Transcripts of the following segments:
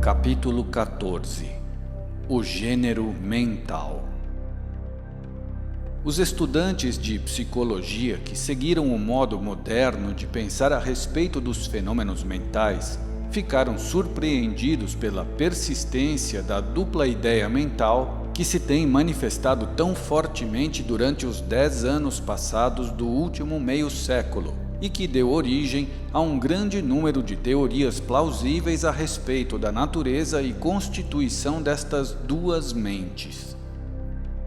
Capítulo 14 – O gênero mental. Os estudantes de psicologia que seguiram o modo moderno de pensar a respeito dos fenômenos mentais ficaram surpreendidos pela persistência da dupla ideia mental que se tem manifestado tão fortemente durante os 10 anos passados do último meio século e que deu origem a um grande número de teorias plausíveis a respeito da natureza e constituição destas duas mentes.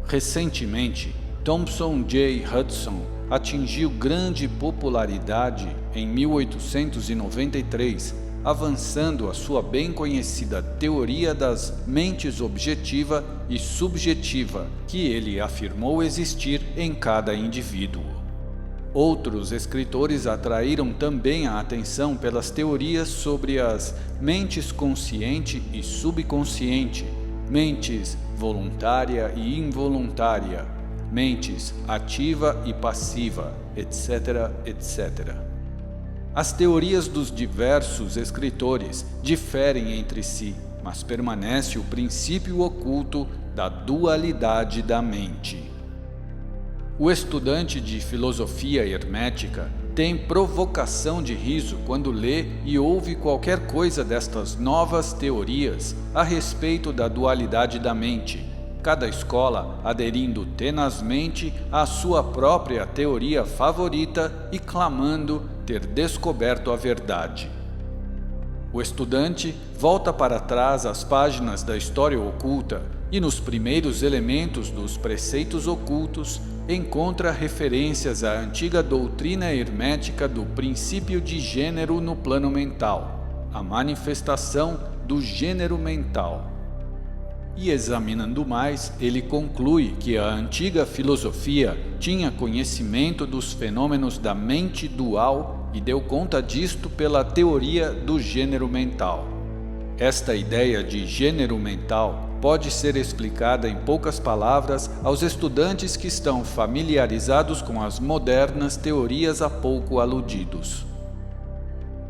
Recentemente, Thompson J. Hudson atingiu grande popularidade em 1893, avançando a sua bem conhecida teoria das mentes objetiva e subjetiva, que ele afirmou existir em cada indivíduo. Outros escritores atraíram também a atenção pelas teorias sobre as mentes consciente e subconsciente, mentes voluntária e involuntária, mentes ativa e passiva, etc., etc. As teorias dos diversos escritores diferem entre si, mas permanece o princípio oculto da dualidade da mente. O estudante de filosofia hermética tem provocação de riso quando lê e ouve qualquer coisa destas novas teorias a respeito da dualidade da mente, cada escola aderindo tenazmente à sua própria teoria favorita e clamando ter descoberto a verdade. O estudante volta para trás às páginas da história oculta e nos primeiros elementos dos preceitos ocultos encontra referências à antiga doutrina hermética do princípio de gênero no plano mental, a manifestação do gênero mental. E examinando mais, ele conclui que a antiga filosofia tinha conhecimento dos fenômenos da mente dual e deu conta disto pela teoria do gênero mental. Esta ideia de gênero mental pode ser explicada em poucas palavras aos estudantes que estão familiarizados com as modernas teorias há pouco aludidos.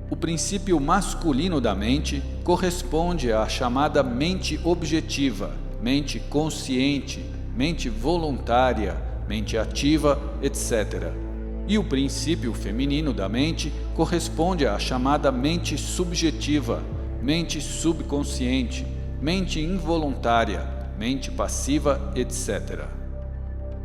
O princípio masculino da mente corresponde à chamada mente objetiva, mente consciente, mente voluntária, mente ativa, etc. E o princípio feminino da mente corresponde à chamada mente subjetiva, mente subconsciente, mente involuntária, mente passiva, etc.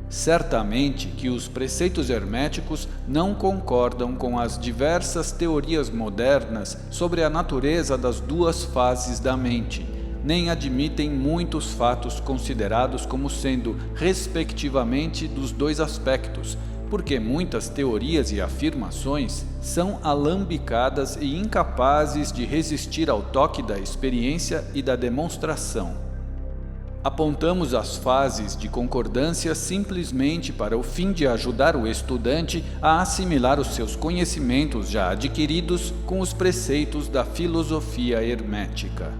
Certamente que os preceitos herméticos não concordam com as diversas teorias modernas sobre a natureza das duas fases da mente, nem admitem muitos fatos considerados como sendo, respectivamente, dos dois aspectos, porque muitas teorias e afirmações são alambicadas e incapazes de resistir ao toque da experiência e da demonstração. Apontamos as fases de concordância simplesmente para o fim de ajudar o estudante a assimilar os seus conhecimentos já adquiridos com os preceitos da filosofia hermética.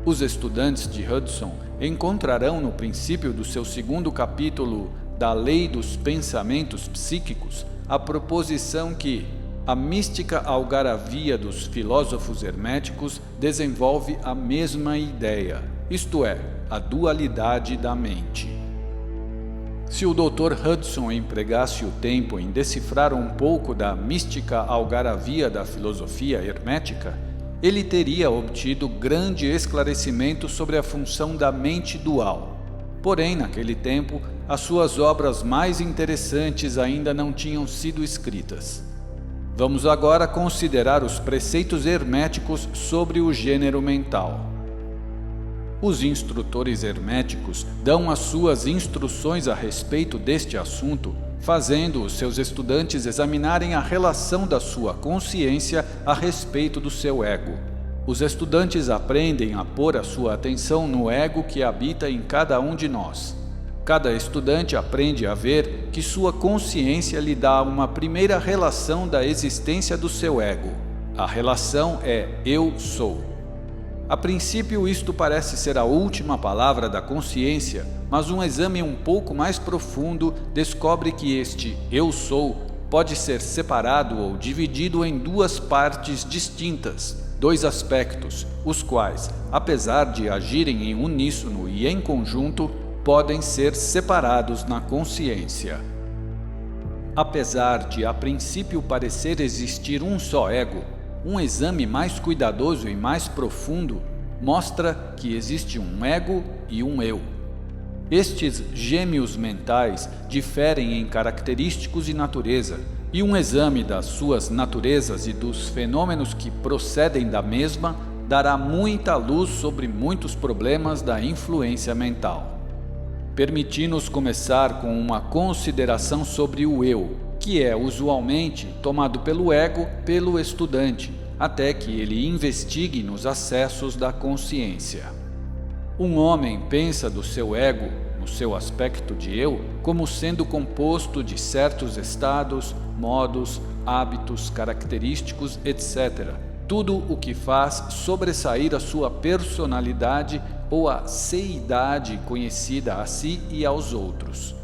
Os estudantes de Hudson encontrarão no princípio do seu segundo capítulo da Lei dos Pensamentos Psíquicos a proposição que a mística algaravia dos filósofos herméticos desenvolve a mesma ideia, isto é, a dualidade da mente. Se o Dr. Hudson empregasse o tempo em decifrar um pouco da mística algaravia da filosofia hermética, ele teria obtido grande esclarecimento sobre a função da mente dual. Porém, naquele tempo, as suas obras mais interessantes ainda não tinham sido escritas. Vamos agora considerar os preceitos herméticos sobre o gênero mental. Os instrutores herméticos dão as suas instruções a respeito deste assunto, fazendo os seus estudantes examinarem a relação da sua consciência a respeito do seu ego. Os estudantes aprendem a pôr a sua atenção no ego que habita em cada um de nós. Cada estudante aprende a ver que sua consciência lhe dá uma primeira relação da existência do seu ego. A relação é eu sou. A princípio, isto parece ser a última palavra da consciência, mas um exame um pouco mais profundo descobre que este eu sou pode ser separado ou dividido em duas partes distintas, dois aspectos, os quais, apesar de agirem em uníssono e em conjunto, podem ser separados na consciência. Apesar de a princípio parecer existir um só ego, um exame mais cuidadoso e mais profundo mostra que existe um ego e um eu. Estes gêmeos mentais diferem em característicos e natureza, e um exame das suas naturezas e dos fenômenos que procedem da mesma dará muita luz sobre muitos problemas da influência mental. Permiti-nos começar com uma consideração sobre o eu, que é usualmente tomado pelo ego pelo estudante, até que ele investigue nos acessos da consciência. Um homem pensa do seu ego, no seu aspecto de eu, como sendo composto de certos estados, modos, hábitos, característicos, etc. Tudo o que faz sobressair a sua personalidade ou a seidade conhecida a si e aos outros.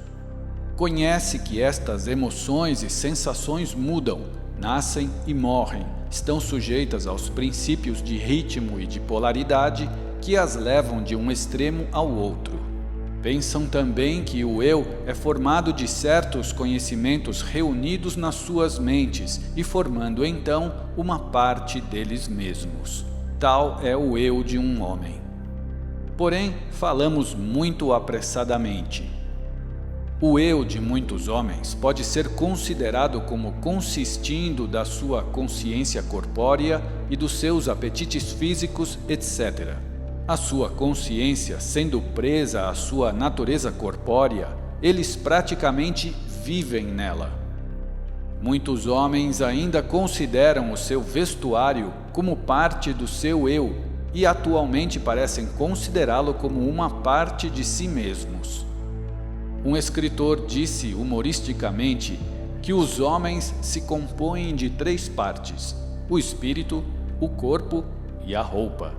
Conhece que estas emoções e sensações mudam, nascem e morrem, estão sujeitas aos princípios de ritmo e de polaridade que as levam de um extremo ao outro. Pensam também que o eu é formado de certos conhecimentos reunidos nas suas mentes e formando então uma parte deles mesmos. Tal é o eu de um homem. Porém, falamos muito apressadamente. O eu de muitos homens pode ser considerado como consistindo da sua consciência corpórea e dos seus apetites físicos, etc. A sua consciência sendo presa à sua natureza corpórea, eles praticamente vivem nela. Muitos homens ainda consideram o seu vestuário como parte do seu eu e atualmente parecem considerá-lo como uma parte de si mesmos. Um escritor disse humoristicamente que os homens se compõem de 3 partes: o espírito, o corpo e a roupa.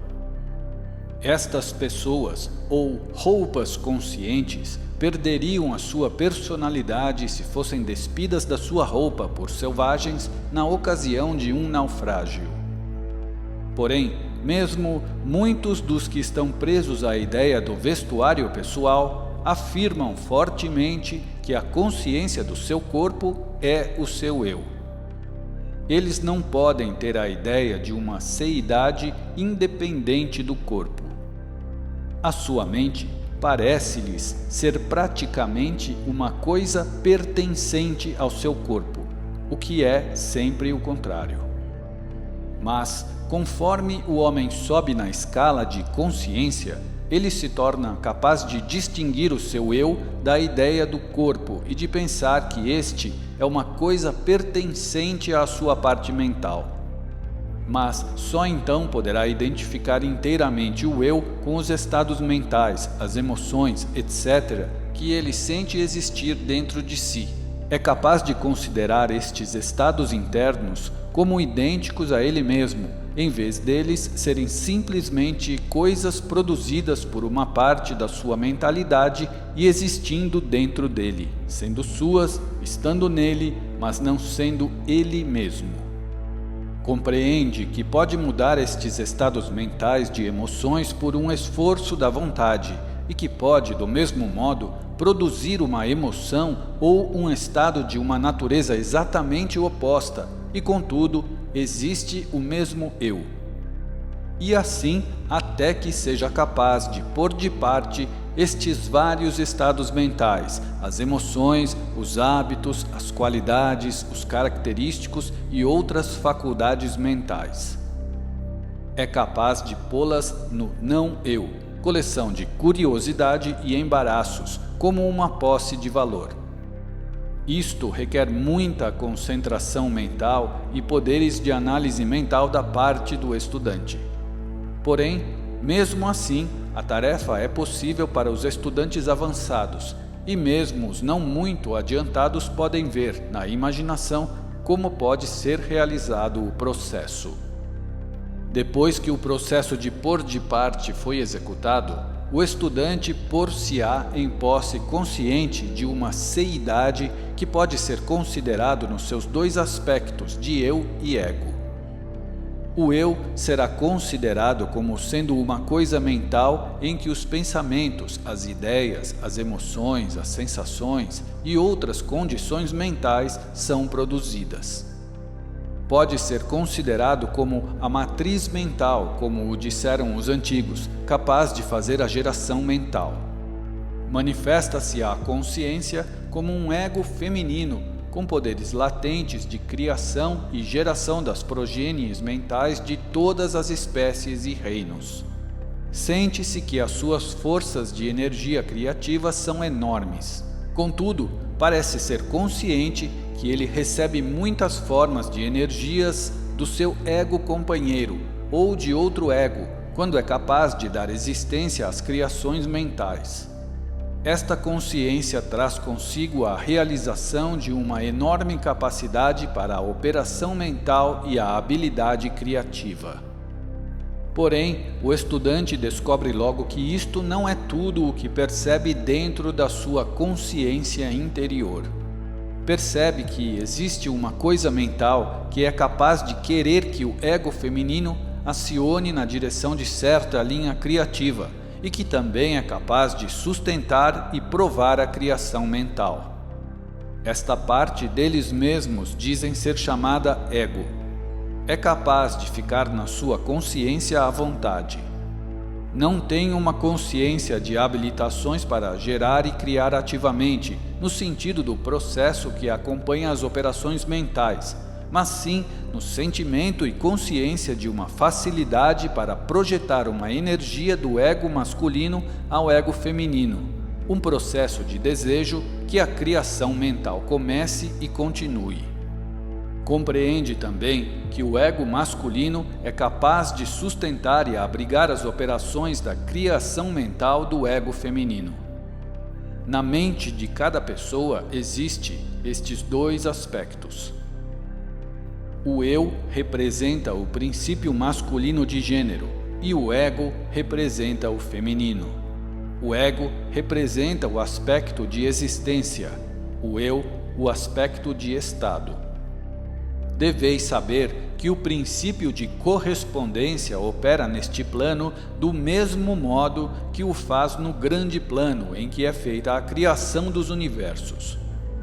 Estas pessoas, ou roupas conscientes, perderiam a sua personalidade se fossem despidas da sua roupa por selvagens na ocasião de um naufrágio. Porém, mesmo muitos dos que estão presos à ideia do vestuário pessoal afirmam fortemente que a consciência do seu corpo é o seu eu. Eles não podem ter a ideia de uma seidade independente do corpo. A sua mente parece-lhes ser praticamente uma coisa pertencente ao seu corpo, o que é sempre o contrário. Mas, conforme o homem sobe na escala de consciência, ele se torna capaz de distinguir o seu eu da ideia do corpo e de pensar que este é uma coisa pertencente à sua parte mental. Mas só então poderá identificar inteiramente o eu com os estados mentais, as emoções, etc., que ele sente existir dentro de si. É capaz de considerar estes estados internos como idênticos a ele mesmo, em vez deles serem simplesmente coisas produzidas por uma parte da sua mentalidade e existindo dentro dele, sendo suas, estando nele, mas não sendo ele mesmo. Compreende que pode mudar estes estados mentais de emoções por um esforço da vontade e que pode, do mesmo modo, produzir uma emoção ou um estado de uma natureza exatamente oposta e, contudo, existe o mesmo eu. E assim, até que seja capaz de pôr de parte estes vários estados mentais, as emoções, os hábitos, as qualidades, os característicos e outras faculdades mentais. É capaz de pô-las no não-eu, coleção de curiosidade e embaraços, como uma posse de valor. Isto requer muita concentração mental e poderes de análise mental da parte do estudante. Porém, mesmo assim, a tarefa é possível para os estudantes avançados, e mesmo os não muito adiantados podem ver, na imaginação, como pode ser realizado o processo. Depois que o processo de pôr de parte foi executado, o estudante pôr-se-á em posse consciente de uma seidade que pode ser considerado nos seus 2 aspectos de eu e ego. O eu será considerado como sendo uma coisa mental em que os pensamentos, as ideias, as emoções, as sensações e outras condições mentais são produzidas. Pode ser considerado como a matriz mental, como o disseram os antigos, capaz de fazer a geração mental. Manifesta-se a consciência como um ego feminino, com poderes latentes de criação e geração das progênies mentais de todas as espécies e reinos. Sente-se que as suas forças de energia criativa são enormes. Contudo, parece ser consciente que ele recebe muitas formas de energias do seu ego companheiro ou de outro ego, quando é capaz de dar existência às criações mentais. Esta consciência traz consigo a realização de uma enorme capacidade para a operação mental e a habilidade criativa. Porém, o estudante descobre logo que isto não é tudo o que percebe dentro da sua consciência interior. Percebe que existe uma coisa mental que é capaz de querer que o ego feminino acione na direção de certa linha criativa, e que também é capaz de sustentar e provar a criação mental. Esta parte deles mesmos dizem ser chamada ego. É capaz de ficar na sua consciência à vontade. Não tem uma consciência de habilitações para gerar e criar ativamente, no sentido do processo que acompanha as operações mentais, mas sim no sentimento e consciência de uma facilidade para projetar uma energia do ego masculino ao ego feminino, um processo de desejo que a criação mental comece e continue. Compreende também que o ego masculino é capaz de sustentar e abrigar as operações da criação mental do ego feminino. Na mente de cada pessoa existe estes dois aspectos. O eu representa o princípio masculino de gênero e o ego representa o feminino. O ego representa o aspecto de existência, o eu, o aspecto de estado. Deveis saber que o princípio de correspondência opera neste plano do mesmo modo que o faz no grande plano em que é feita a criação dos universos.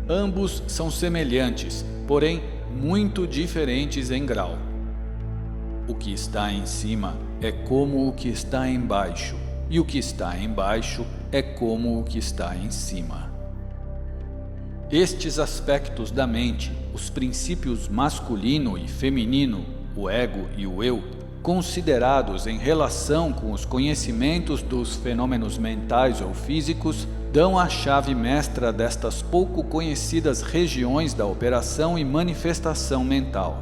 Ambos são semelhantes, porém muito diferentes em grau. O que está em cima é como o que está embaixo, e o que está embaixo é como o que está em cima. Estes aspectos da mente, os princípios masculino e feminino, o ego e o eu, considerados em relação com os conhecimentos dos fenômenos mentais ou físicos, dão a chave mestra destas pouco conhecidas regiões da operação e manifestação mental.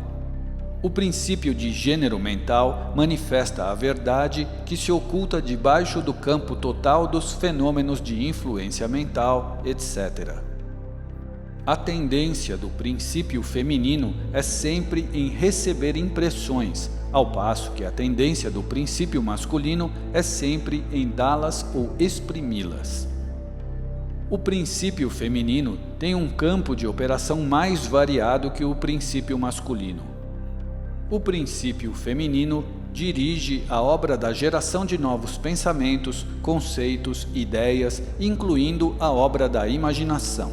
O princípio de gênero mental manifesta a verdade que se oculta debaixo do campo total dos fenômenos de influência mental, etc. A tendência do princípio feminino é sempre em receber impressões, ao passo que a tendência do princípio masculino é sempre em dá-las ou exprimi-las. O princípio feminino tem um campo de operação mais variado que o princípio masculino. O princípio feminino dirige a obra da geração de novos pensamentos, conceitos, ideias, incluindo a obra da imaginação.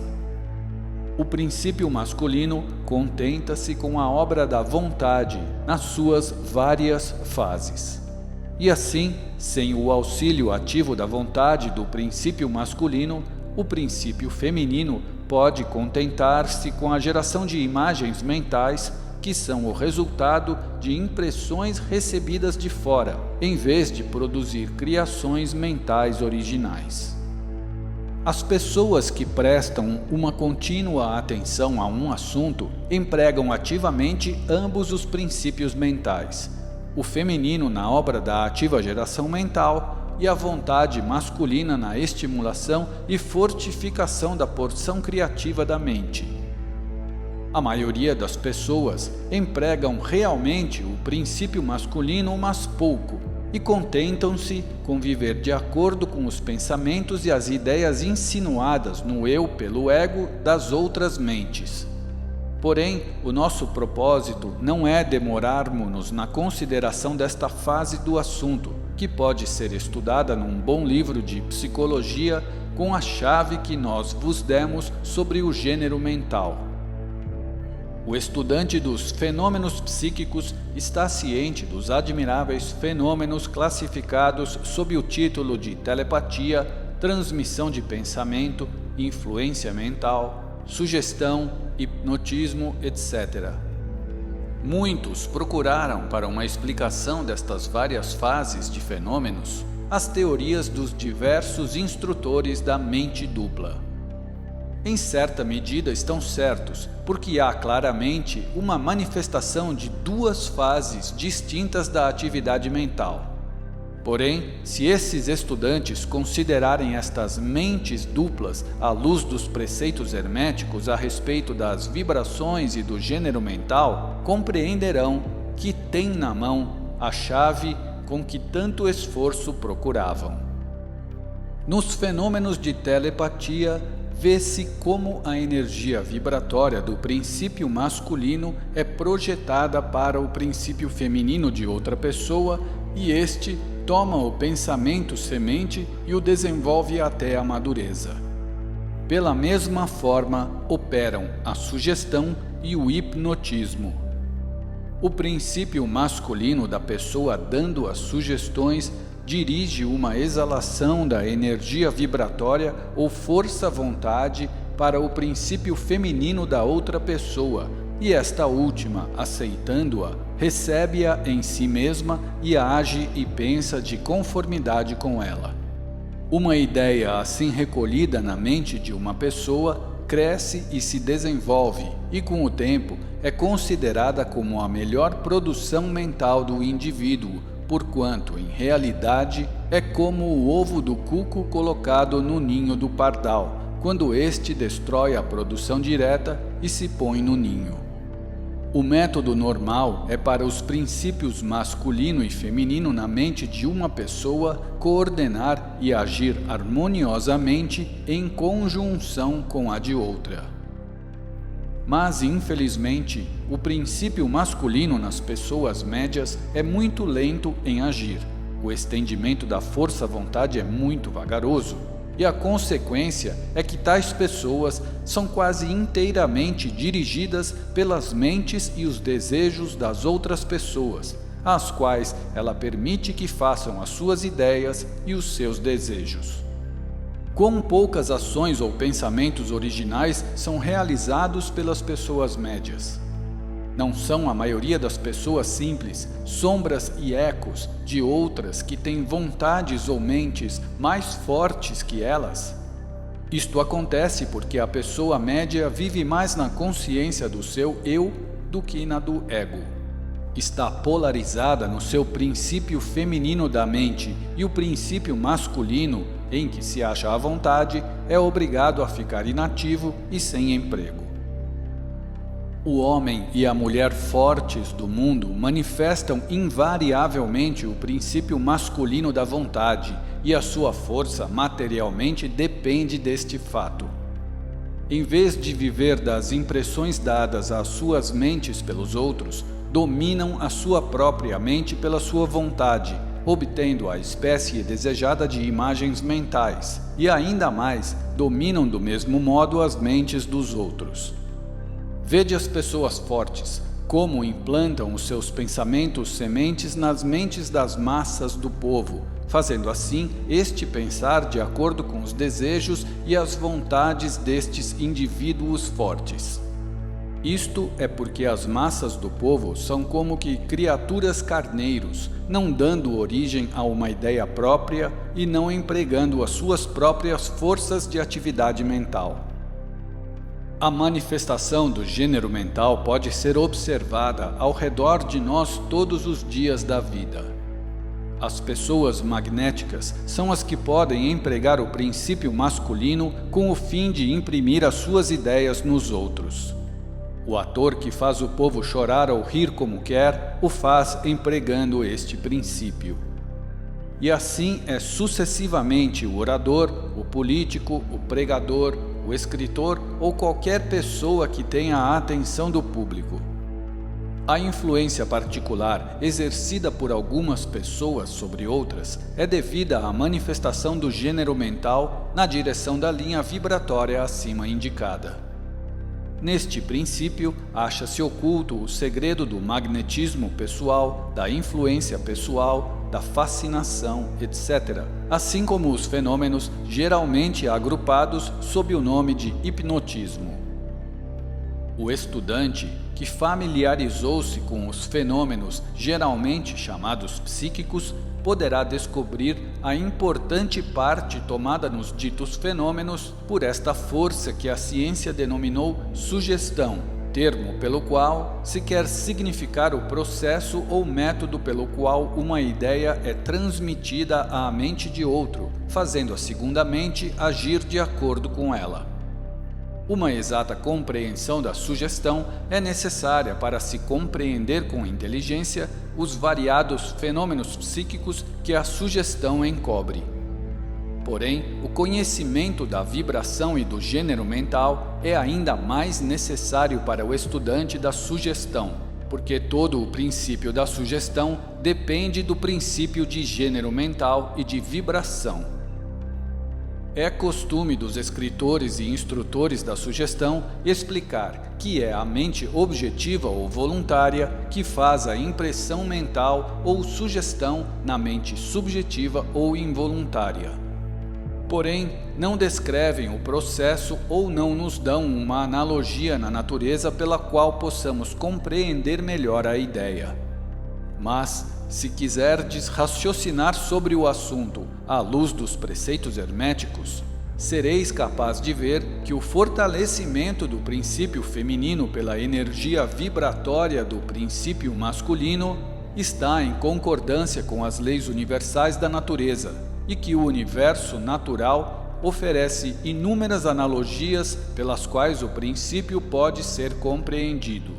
O princípio masculino contenta-se com a obra da vontade nas suas várias fases. E assim, sem o auxílio ativo da vontade do princípio masculino, o princípio feminino pode contentar-se com a geração de imagens mentais que são o resultado de impressões recebidas de fora, em vez de produzir criações mentais originais. As pessoas que prestam uma contínua atenção a um assunto empregam ativamente ambos os princípios mentais, o feminino na obra da ativa geração mental e a vontade masculina na estimulação e fortificação da porção criativa da mente. A maioria das pessoas empregam realmente o princípio masculino, mas pouco, e contentam-se com viver de acordo com os pensamentos e as ideias insinuadas no eu pelo ego das outras mentes. Porém, o nosso propósito não é demorarmos-nos na consideração desta fase do assunto, que pode ser estudada num bom livro de psicologia com a chave que nós vos demos sobre o gênero mental. O estudante dos fenômenos psíquicos está ciente dos admiráveis fenômenos classificados sob o título de telepatia, transmissão de pensamento, influência mental, sugestão, hipnotismo, etc. Muitos procuraram, para uma explicação destas várias fases de fenômenos, as teorias dos diversos instrutores da mente dupla. Em certa medida estão certos, porque há claramente uma manifestação de duas fases distintas da atividade mental. Porém, se esses estudantes considerarem estas mentes duplas à luz dos preceitos herméticos a respeito das vibrações e do gênero mental, compreenderão que têm na mão a chave com que tanto esforço procuravam. Nos fenômenos de telepatia, vê-se como a energia vibratória do princípio masculino é projetada para o princípio feminino de outra pessoa e este toma o pensamento semente e o desenvolve até a madureza. Pela mesma forma, operam a sugestão e o hipnotismo. O princípio masculino da pessoa dando as sugestões dirige uma exalação da energia vibratória ou força-vontade para o princípio feminino da outra pessoa, e esta última, aceitando-a, recebe-a em si mesma e age e pensa de conformidade com ela. Uma ideia assim recolhida na mente de uma pessoa cresce e se desenvolve, e com o tempo é considerada como a melhor produção mental do indivíduo, porquanto, em realidade, é como o ovo do cuco colocado no ninho do pardal, quando este destrói a produção direta e se põe no ninho. O método normal é para os princípios masculino e feminino na mente de uma pessoa coordenar e agir harmoniosamente em conjunção com a de outra. Mas, infelizmente, o princípio masculino nas pessoas médias é muito lento em agir. O estendimento da força-vontade é muito vagaroso. E a consequência é que tais pessoas são quase inteiramente dirigidas pelas mentes e os desejos das outras pessoas, às quais ela permite que façam as suas ideias e os seus desejos. Quão poucas ações ou pensamentos originais são realizados pelas pessoas médias? Não são a maioria das pessoas simples sombras e ecos de outras que têm vontades ou mentes mais fortes que elas? Isto acontece porque a pessoa média vive mais na consciência do seu eu do que na do ego. Está polarizada no seu princípio feminino da mente e o princípio masculino, em que se acha à vontade, é obrigado a ficar inativo e sem emprego. O homem e a mulher fortes do mundo manifestam invariavelmente o princípio masculino da vontade, e a sua força materialmente depende deste fato. Em vez de viver das impressões dadas às suas mentes pelos outros, dominam a sua própria mente pela sua vontade, obtendo a espécie desejada de imagens mentais, e ainda mais, dominam do mesmo modo as mentes dos outros. Vede as pessoas fortes, como implantam os seus pensamentos sementes nas mentes das massas do povo, fazendo assim este pensar de acordo com os desejos e as vontades destes indivíduos fortes. Isto é porque as massas do povo são como que criaturas carneiros, não dando origem a uma ideia própria e não empregando as suas próprias forças de atividade mental. A manifestação do gênero mental pode ser observada ao redor de nós todos os dias da vida. As pessoas magnéticas são as que podem empregar o princípio masculino com o fim de imprimir as suas ideias nos outros. O ator que faz o povo chorar ou rir como quer, o faz empregando este princípio. E assim é sucessivamente o orador, o político, o pregador, o escritor ou qualquer pessoa que tenha a atenção do público. A influência particular exercida por algumas pessoas sobre outras é devida à manifestação do gênero mental na direção da linha vibratória acima indicada. Neste princípio, acha-se oculto o segredo do magnetismo pessoal, da influência pessoal, da fascinação, etc., assim como os fenômenos geralmente agrupados sob o nome de hipnotismo. O estudante que familiarizou-se com os fenômenos geralmente chamados psíquicos poderá descobrir a importante parte tomada nos ditos fenômenos por esta força que a ciência denominou sugestão, termo pelo qual se quer significar o processo ou método pelo qual uma ideia é transmitida à mente de outro, fazendo a segunda mente agir de acordo com ela. Uma exata compreensão da sugestão é necessária para se compreender com inteligência os variados fenômenos psíquicos que a sugestão encobre. Porém, o conhecimento da vibração e do gênero mental é ainda mais necessário para o estudante da sugestão, porque todo o princípio da sugestão depende do princípio de gênero mental e de vibração. É costume dos escritores e instrutores da sugestão explicar que é a mente objetiva ou voluntária que faz a impressão mental ou sugestão na mente subjetiva ou involuntária. Porém, não descrevem o processo ou não nos dão uma analogia na natureza pela qual possamos compreender melhor a ideia. Mas, se quiserdes raciocinar sobre o assunto à luz dos preceitos herméticos, sereis capaz de ver que o fortalecimento do princípio feminino pela energia vibratória do princípio masculino está em concordância com as leis universais da natureza e que o universo natural oferece inúmeras analogias pelas quais o princípio pode ser compreendido.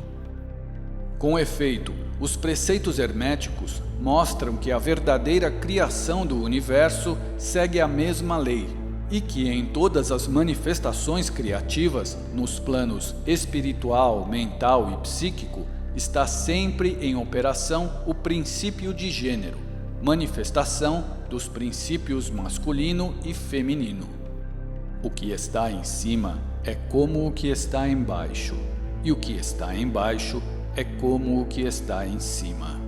Com efeito, os preceitos herméticos mostram que a verdadeira criação do universo segue a mesma lei e que em todas as manifestações criativas, nos planos espiritual, mental e psíquico, está sempre em operação o princípio de gênero, manifestação dos princípios masculino e feminino. O que está em cima é como o que está embaixo, e o que está embaixo é como o que está em cima.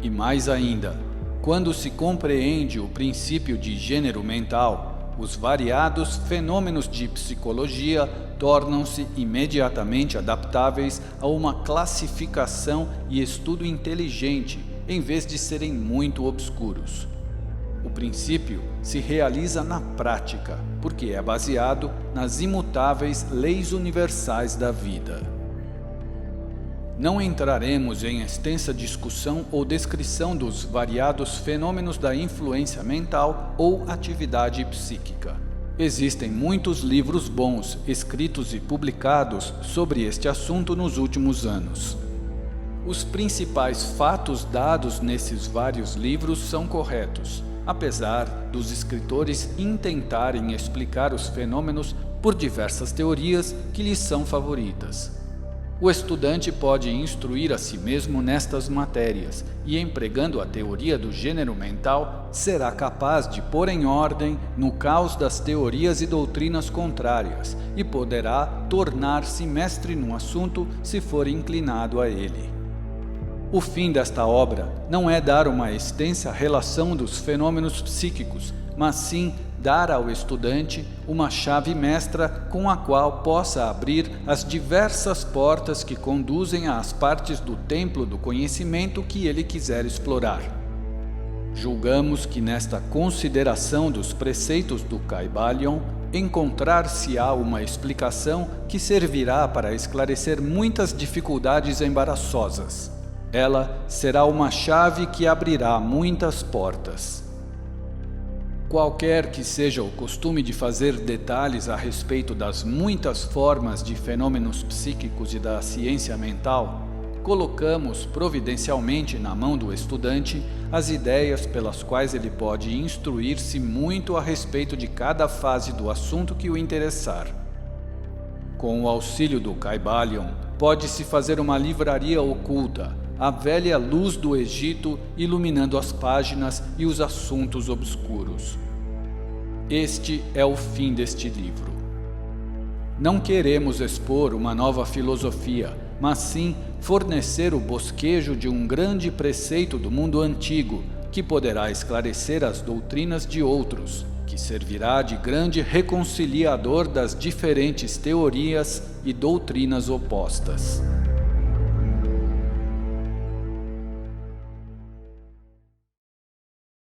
E mais ainda, quando se compreende o princípio de gênero mental, os variados fenômenos de psicologia tornam-se imediatamente adaptáveis a uma classificação e estudo inteligente, em vez de serem muito obscuros. O princípio se realiza na prática, porque é baseado nas imutáveis leis universais da vida. Não entraremos em extensa discussão ou descrição dos variados fenômenos da influência mental ou atividade psíquica. Existem muitos livros bons escritos e publicados sobre este assunto nos últimos anos. Os principais fatos dados nesses vários livros são corretos, apesar dos escritores intentarem explicar os fenômenos por diversas teorias que lhes são favoritas. O estudante pode instruir a si mesmo nestas matérias e, empregando a teoria do gênero mental, será capaz de pôr em ordem no caos das teorias e doutrinas contrárias e poderá tornar-se mestre no assunto se for inclinado a ele. O fim desta obra não é dar uma extensa relação dos fenômenos psíquicos, mas sim dar ao estudante uma chave mestra com a qual possa abrir as diversas portas que conduzem às partes do templo do conhecimento que ele quiser explorar. Julgamos que nesta consideração dos preceitos do Kybalion encontrar-se-á uma explicação que servirá para esclarecer muitas dificuldades embaraçosas. Ela será uma chave que abrirá muitas portas. Qualquer que seja o costume de fazer detalhes a respeito das muitas formas de fenômenos psíquicos e da ciência mental, colocamos providencialmente na mão do estudante as ideias pelas quais ele pode instruir-se muito a respeito de cada fase do assunto que o interessar. Com o auxílio do Kybalion, pode-se fazer uma livraria oculta, a velha luz do Egito iluminando as páginas e os assuntos obscuros. Este é o fim deste livro. Não queremos expor uma nova filosofia, mas sim fornecer o bosquejo de um grande preceito do mundo antigo, que poderá esclarecer as doutrinas de outros, que servirá de grande reconciliador das diferentes teorias e doutrinas opostas.